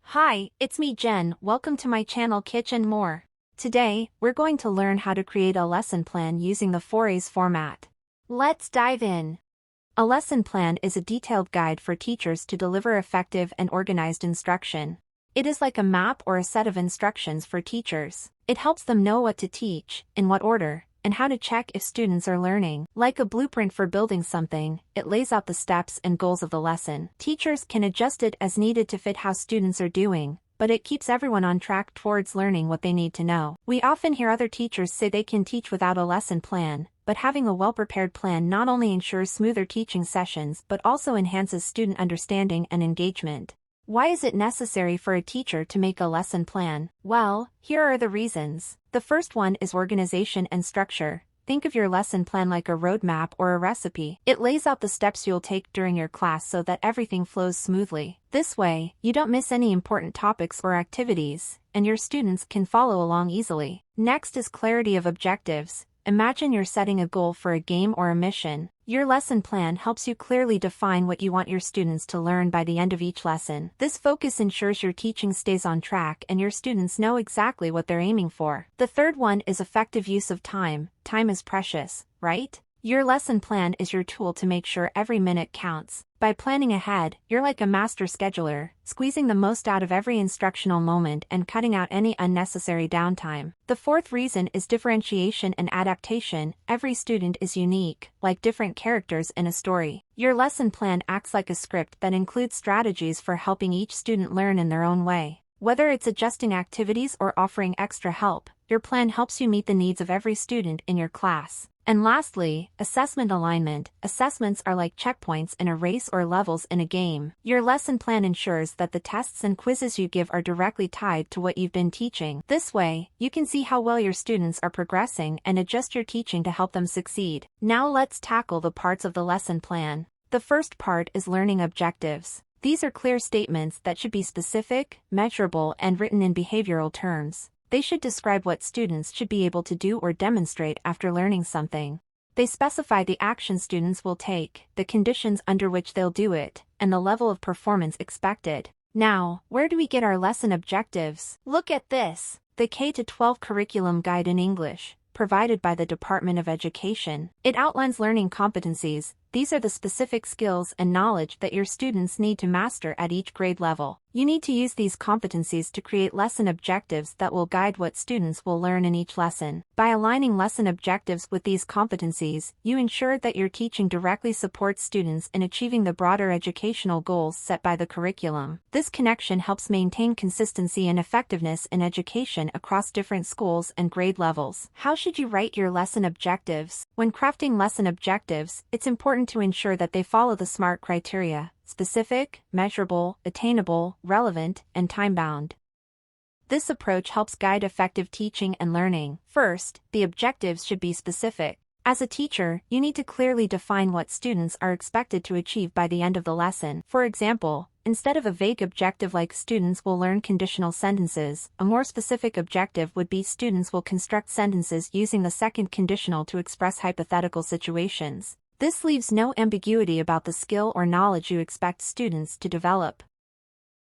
Hi, it's me Jen, welcome to my channel KITCH and more. Today, we're going to learn how to create a lesson plan using the 4A's format. Let's dive in. A lesson plan is a detailed guide for teachers to deliver effective and organized instruction. It is like a map or a set of instructions for teachers. It helps them know what to teach, in what order, and how to check if students are learning. Like a blueprint for building something, it lays out the steps and goals of the lesson. Teachers can adjust it as needed to fit how students are doing, but it keeps everyone on track towards learning what they need to know. We often hear other teachers say they can teach without a lesson plan, but having a well-prepared plan not only ensures smoother teaching sessions but also enhances student understanding and engagement. Why is it necessary for a teacher to make a lesson plan? Well, here are the reasons. The first one is organization and structure. Think of your lesson plan like a roadmap or a recipe. It lays out the steps you'll take during your class so that everything flows smoothly. This way, you don't miss any important topics or activities, and your students can follow along easily. Next is clarity of objectives. Imagine you're setting a goal for a game or a mission. Your lesson plan helps you clearly define what you want your students to learn by the end of each lesson. This focus ensures your teaching stays on track and your students know exactly what they're aiming for. The third one is effective use of time. Time is precious, right? Your lesson plan is your tool to make sure every minute counts. By planning ahead, you're like a master scheduler, squeezing the most out of every instructional moment and cutting out any unnecessary downtime. The fourth reason is differentiation and adaptation. Every student is unique, like different characters in a story. Your lesson plan acts like a script that includes strategies for helping each student learn in their own way. Whether it's adjusting activities or offering extra help, your plan helps you meet the needs of every student in your class. And lastly, assessment alignment. Assessments are like checkpoints in a race or levels in a game. Your lesson plan ensures that the tests and quizzes you give are directly tied to what you've been teaching. This way, you can see how well your students are progressing and adjust your teaching to help them succeed. Now let's tackle the parts of the lesson plan. The first part is learning objectives. These are clear statements that should be specific, measurable, and written in behavioral terms. They should describe what students should be able to do or demonstrate after learning something. They specify the action students will take, the conditions under which they'll do it, and the level of performance expected. Now, where do we get our lesson objectives? Look at this, the K-12 Curriculum Guide in English, provided by the Department of Education. It outlines learning competencies. These are the specific skills and knowledge that your students need to master at each grade level. You need to use these competencies to create lesson objectives that will guide what students will learn in each lesson. By aligning lesson objectives with these competencies, you ensure that your teaching directly supports students in achieving the broader educational goals set by the curriculum. This connection helps maintain consistency and effectiveness in education across different schools and grade levels. How should you write your lesson objectives? When crafting lesson objectives, it's important to ensure that they follow the SMART criteria: specific, measurable, attainable, relevant, and time-bound. This approach helps guide effective teaching and learning. First, the objectives should be specific. As a teacher, you need to clearly define what students are expected to achieve by the end of the lesson. For example, instead of a vague objective like students will learn conditional sentences, a more specific objective would be students will construct sentences using the second conditional to express hypothetical situations. This leaves no ambiguity about the skill or knowledge you expect students to develop.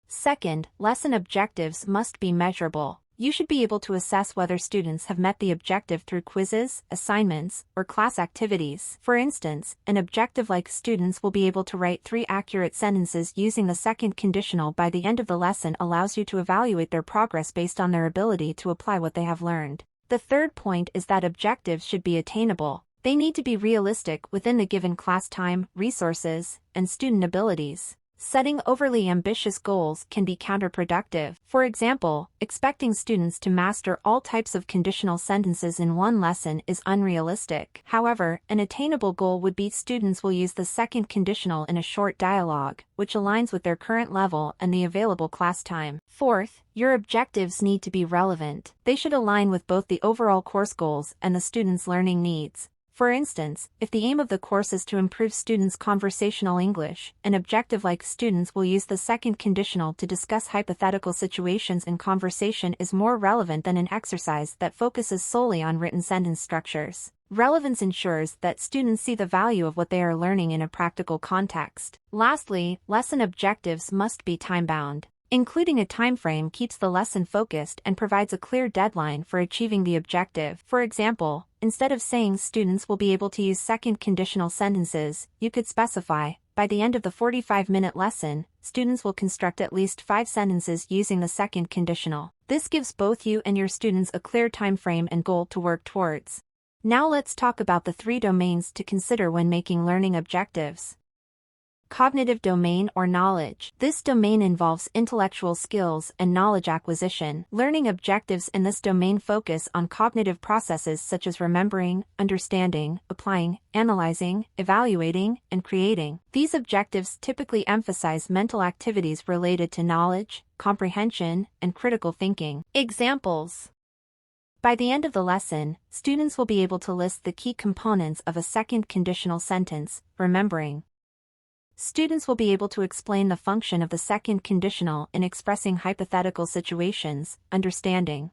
Second, lesson objectives must be measurable. You should be able to assess whether students have met the objective through quizzes, assignments, or class activities. For instance, an objective like students will be able to write 3 accurate sentences using the second conditional by the end of the lesson allows you to evaluate their progress based on their ability to apply what they have learned. The third point is that objectives should be attainable. They need to be realistic within the given class time, resources, and student abilities. Setting overly ambitious goals can be counterproductive. For example, expecting students to master all types of conditional sentences in one lesson is unrealistic. However, an attainable goal would be students will use the second conditional in a short dialogue, which aligns with their current level and the available class time. Fourth, your objectives need to be relevant. They should align with both the overall course goals and the student's learning needs. For instance, if the aim of the course is to improve students' conversational English, an objective like students will use the second conditional to discuss hypothetical situations in conversation is more relevant than an exercise that focuses solely on written sentence structures. Relevance ensures that students see the value of what they are learning in a practical context. Lastly, lesson objectives must be time-bound. Including a time frame keeps the lesson focused and provides a clear deadline for achieving the objective. For example, instead of saying students will be able to use second conditional sentences, you could specify, by the end of the 45-minute lesson, students will construct at least 5 sentences using the second conditional. This gives both you and your students a clear time frame and goal to work towards. Now let's talk about the 3 domains to consider when making learning objectives. Cognitive domain or knowledge. This domain involves intellectual skills and knowledge acquisition. Learning objectives in this domain focus on cognitive processes such as remembering, understanding, applying, analyzing, evaluating, and creating. These objectives typically emphasize mental activities related to knowledge, comprehension, and critical thinking. Examples. By the end of the lesson, students will be able to list the key components of a second conditional sentence, remembering. Students will be able to explain the function of the second conditional in expressing hypothetical situations, understanding.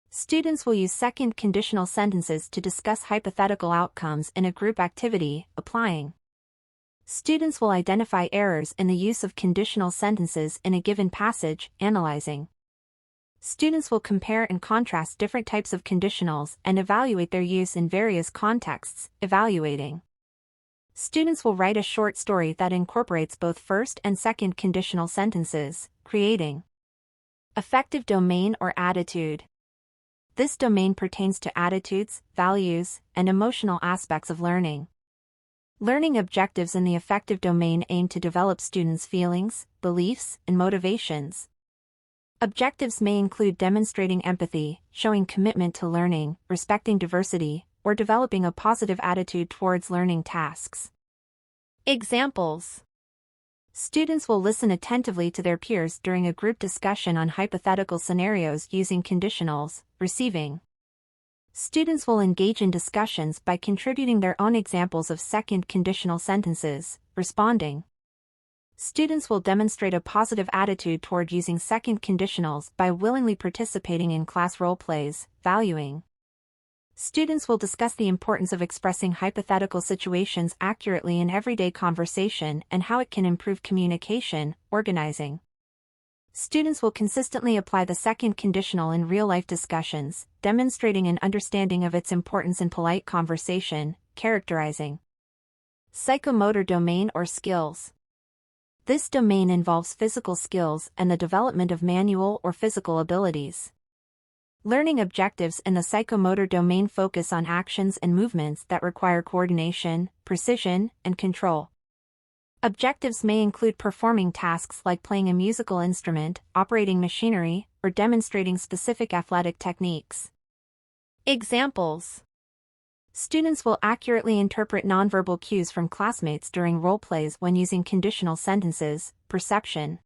Students will use second conditional sentences to discuss hypothetical outcomes in a group activity, applying. Students will identify errors in the use of conditional sentences in a given passage, analyzing. Students will compare and contrast different types of conditionals and evaluate their use in various contexts, evaluating. Students will write a short story that incorporates both first and second conditional sentences, creating. Affective domain or attitude. This domain pertains to attitudes, values, and emotional aspects of learning. Learning objectives in the affective domain aim to develop students' feelings, beliefs, and motivations. Objectives may include demonstrating empathy, showing commitment to learning, respecting diversity, or developing a positive attitude towards learning tasks. Examples. Students will listen attentively to their peers during a group discussion on hypothetical scenarios using conditionals, receiving. Students will engage in discussions by contributing their own examples of second conditional sentences, responding. Students will demonstrate a positive attitude toward using second conditionals by willingly participating in class role plays, valuing. Students will discuss the importance of expressing hypothetical situations accurately in everyday conversation and how it can improve communication, organizing. Students will consistently apply the second conditional in real-life discussions, demonstrating an understanding of its importance in polite conversation, characterizing. Psychomotor domain or skills. This domain involves physical skills and the development of manual or physical abilities. Learning objectives in the psychomotor domain focus on actions and movements that require coordination, precision, and control. Objectives may include performing tasks like playing a musical instrument, operating machinery, or demonstrating specific athletic techniques. Examples. Students will accurately interpret nonverbal cues from classmates during role plays when using conditional sentences, perception.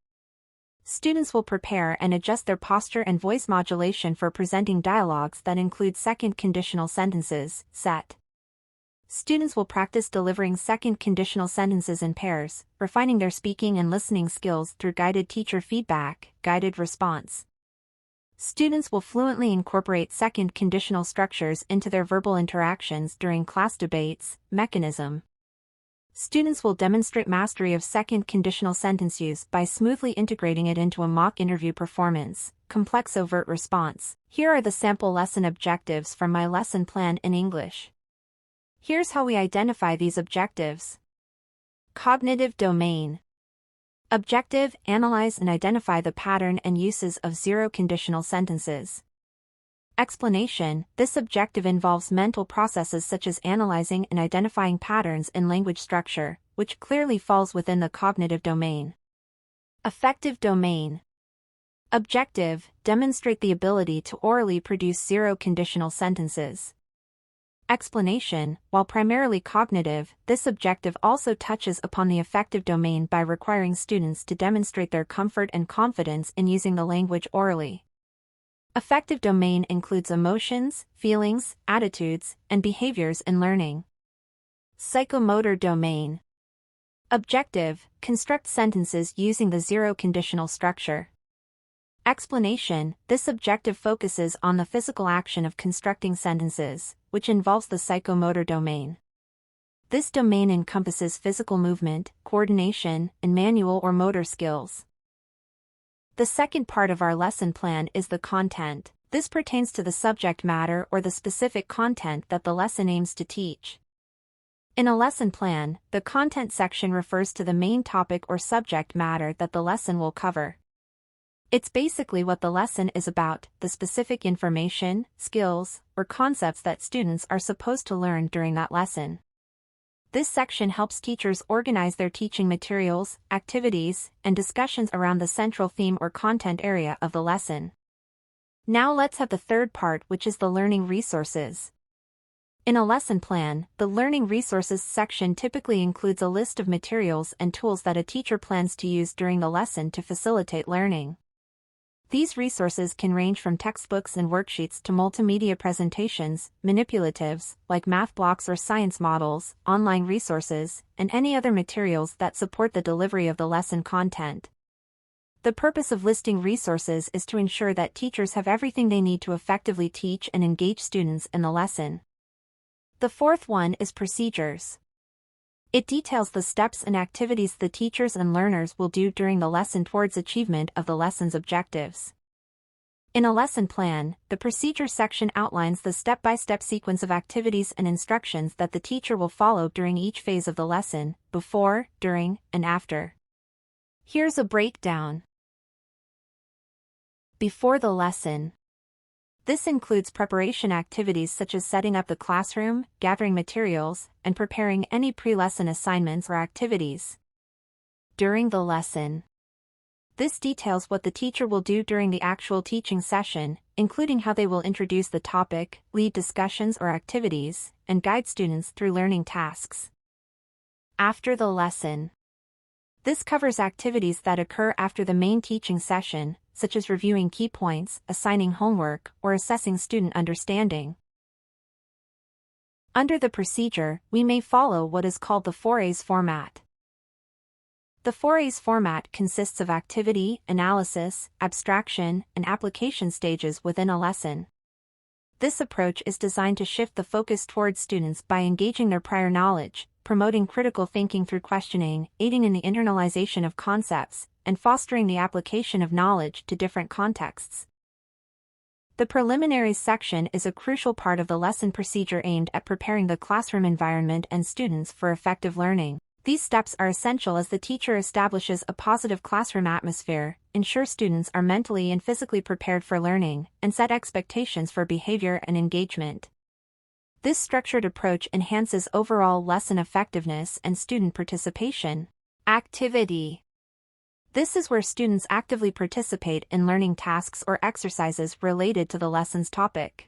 Students will prepare and adjust their posture and voice modulation for presenting dialogues that include second conditional sentences, set. Students will practice delivering second conditional sentences in pairs, refining their speaking and listening skills through guided teacher feedback, guided response. Students will fluently incorporate second conditional structures into their verbal interactions during class debates, mechanism. Students will demonstrate mastery of second conditional sentence use by smoothly integrating it into a mock interview performance, complex overt response. Here are the sample lesson objectives from my lesson plan in English. Here's how we identify these objectives. Cognitive domain. Objective: analyze and identify the pattern and uses of zero conditional sentences. Explanation: this objective involves mental processes such as analyzing and identifying patterns in language structure, which clearly falls within the cognitive domain. Affective domain. Objective: demonstrate the ability to orally produce zero conditional sentences. Explanation: while primarily cognitive, this objective also touches upon the affective domain by requiring students to demonstrate their comfort and confidence in using the language orally. Affective domain includes emotions, feelings, attitudes, and behaviors in learning. Psychomotor domain. Objective: construct sentences using the zero conditional structure. Explanation: this objective focuses on the physical action of constructing sentences, which involves the psychomotor domain. This domain encompasses physical movement, coordination, and manual or motor skills. The second part of our lesson plan is the content. This pertains to the subject matter or the specific content that the lesson aims to teach. In a lesson plan, the content section refers to the main topic or subject matter that the lesson will cover. It's basically what the lesson is about, the specific information, skills, or concepts that students are supposed to learn during that lesson. This section helps teachers organize their teaching materials, activities, and discussions around the central theme or content area of the lesson. Now let's have the third part, which is the learning resources. In a lesson plan, the learning resources section typically includes a list of materials and tools that a teacher plans to use during the lesson to facilitate learning. These resources can range from textbooks and worksheets to multimedia presentations, manipulatives, like math blocks or science models, online resources, and any other materials that support the delivery of the lesson content. The purpose of listing resources is to ensure that teachers have everything they need to effectively teach and engage students in the lesson. The fourth one is procedures. It details the steps and activities the teachers and learners will do during the lesson towards achievement of the lesson's objectives. In a lesson plan, the procedure section outlines the step-by-step sequence of activities and instructions that the teacher will follow during each phase of the lesson, before, during, and after. Here's a breakdown. Before the lesson. This includes preparation activities such as setting up the classroom, gathering materials, and preparing any pre-lesson assignments or activities. During the lesson. This details what the teacher will do during the actual teaching session, including how they will introduce the topic, lead discussions or activities, and guide students through learning tasks. After the lesson. This covers activities that occur after the main teaching session, such as reviewing key points, assigning homework, or assessing student understanding. Under the procedure, we may follow what is called the 4A's format. The 4A's format consists of activity, analysis, abstraction, and application stages within a lesson. This approach is designed to shift the focus towards students by engaging their prior knowledge, promoting critical thinking through questioning, aiding in the internalization of concepts, and fostering the application of knowledge to different contexts. The preliminaries section is a crucial part of the lesson procedure aimed at preparing the classroom environment and students for effective learning. These steps are essential as the teacher establishes a positive classroom atmosphere, ensure students are mentally and physically prepared for learning, and set expectations for behavior and engagement. This structured approach enhances overall lesson effectiveness and student participation. Activity. This is where students actively participate in learning tasks or exercises related to the lesson's topic.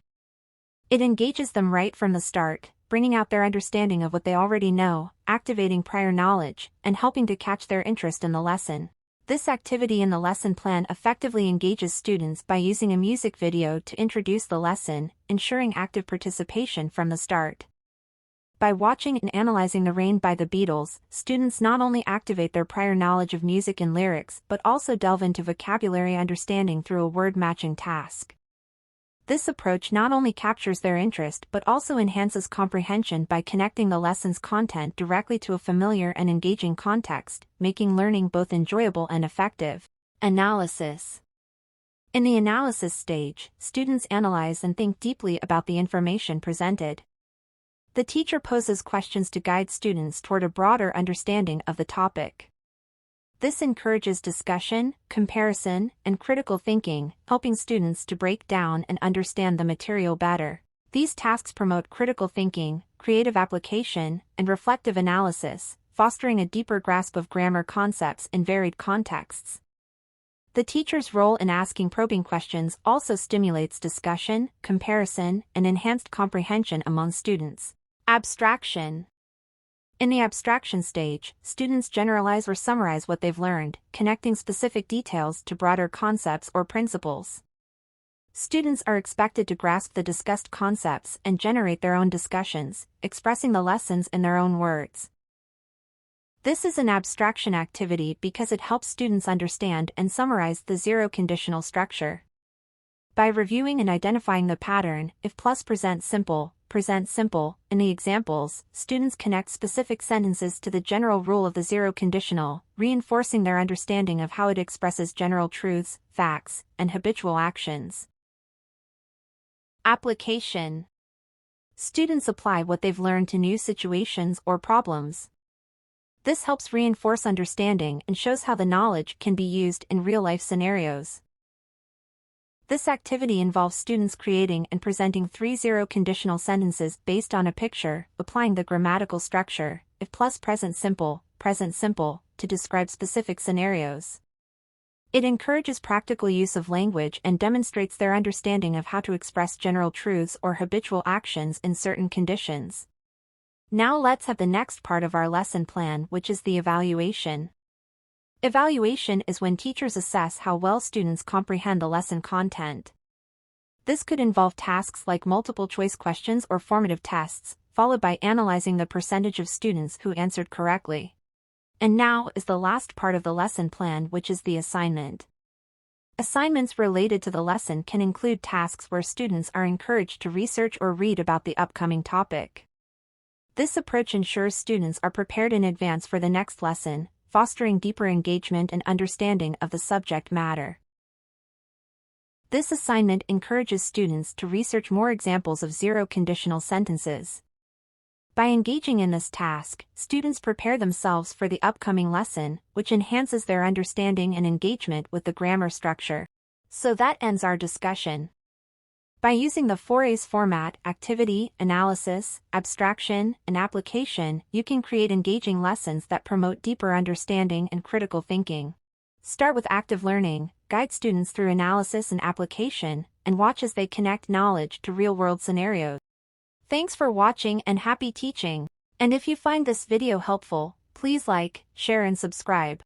It engages them right from the start, bringing out their understanding of what they already know, activating prior knowledge, and helping to catch their interest in the lesson. This activity in the lesson plan effectively engages students by using a music video to introduce the lesson, ensuring active participation from the start. By watching and analyzing The Rain by the Beatles, students not only activate their prior knowledge of music and lyrics but also delve into vocabulary understanding through a word-matching task. This approach not only captures their interest but also enhances comprehension by connecting the lesson's content directly to a familiar and engaging context, making learning both enjoyable and effective. Analysis. In the analysis stage, students analyze and think deeply about the information presented. The teacher poses questions to guide students toward a broader understanding of the topic. This encourages discussion, comparison, and critical thinking, helping students to break down and understand the material better. These tasks promote critical thinking, creative application, and reflective analysis, fostering a deeper grasp of grammar concepts in varied contexts. The teacher's role in asking probing questions also stimulates discussion, comparison, and enhanced comprehension among students. Abstraction. In the abstraction stage, students generalize or summarize what they've learned, connecting specific details to broader concepts or principles. Students are expected to grasp the discussed concepts and generate their own discussions, expressing the lessons in their own words. This is an abstraction activity because it helps students understand and summarize the zero-conditional structure. By reviewing and identifying the pattern, if plus present simple, in the examples, students connect specific sentences to the general rule of the zero-conditional, reinforcing their understanding of how it expresses general truths, facts, and habitual actions. Application. Students apply what they've learned to new situations or problems. This helps reinforce understanding and shows how the knowledge can be used in real-life scenarios. This activity involves students creating and presenting 3 zero-conditional sentences based on a picture, applying the grammatical structure, if plus present simple, to describe specific scenarios. It encourages practical use of language and demonstrates their understanding of how to express general truths or habitual actions in certain conditions. Now let's have the next part of our lesson plan, which is the evaluation. Evaluation is when teachers assess how well students comprehend the lesson content. This could involve tasks like multiple-choice questions or formative tests, followed by analyzing the percentage of students who answered correctly. And now is the last part of the lesson plan, which is the assignment. Assignments related to the lesson can include tasks where students are encouraged to research or read about the upcoming topic. This approach ensures students are prepared in advance for the next lesson, fostering deeper engagement and understanding of the subject matter. This assignment encourages students to research more examples of zero-conditional sentences. By engaging in this task, students prepare themselves for the upcoming lesson, which enhances their understanding and engagement with the grammar structure. So that ends our discussion. By using the 4A's format, activity, analysis, abstraction, and application, you can create engaging lessons that promote deeper understanding and critical thinking. Start with active learning, guide students through analysis and application, and watch as they connect knowledge to real-world scenarios. Thanks for watching and happy teaching! And if you find this video helpful, please like, share and subscribe.